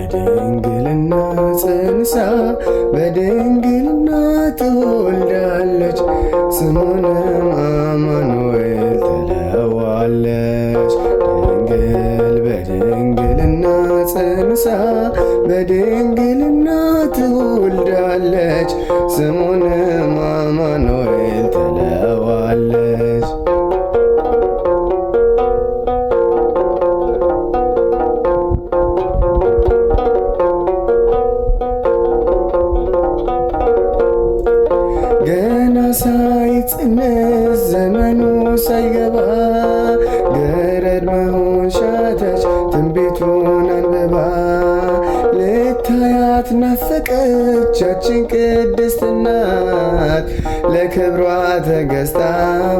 በድንግልና ጸንሳ በድንግልና ትወልዳለች ስሙንም አማኑኤል ትለዋለች። ድንግል በድንግልና ጸንሳ በድንግልና ትወልዳለች ስሙንም አማኑኤል ትለዋለች። ገና ሳይጸነስ ዘመኑ ሳይገባ ገረድ መሆን ሻተች ትንቢቱን አንብባ። ልታያት ናፈቀች ያችን ቅድስት እናት ለክብሯ ተገዝታ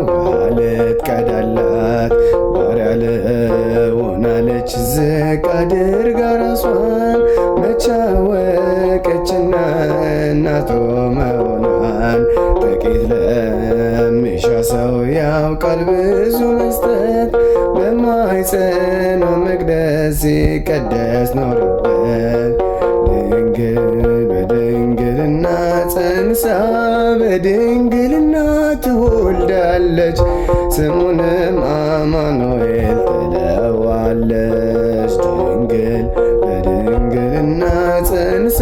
ውሃ ልትቀዳላት። ባሪያ ልሆናለች ዝቅ አድርጋ ራሷን መቼ አወቀችና እናቱ መሆኗን። ጥቂት ለሚሻ ሰው ያውቃል ብዙ መስጠት በማኅፀኗ መቅደስ ሲቀደስ ኖረበት። ድንግል በድንግልና ጸንሳ በድንግልና ትወልዳለች ስሙንም አማኑኤል ትለዋለች። ድንግል በድንግልና ጸንሳ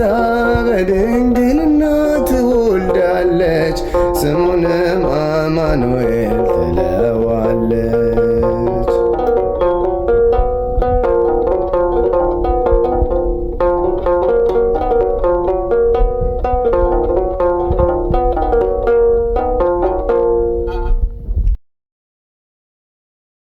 በድንግልና ትወልዳለች ስሙንም አማኑኤል ትለዋለች።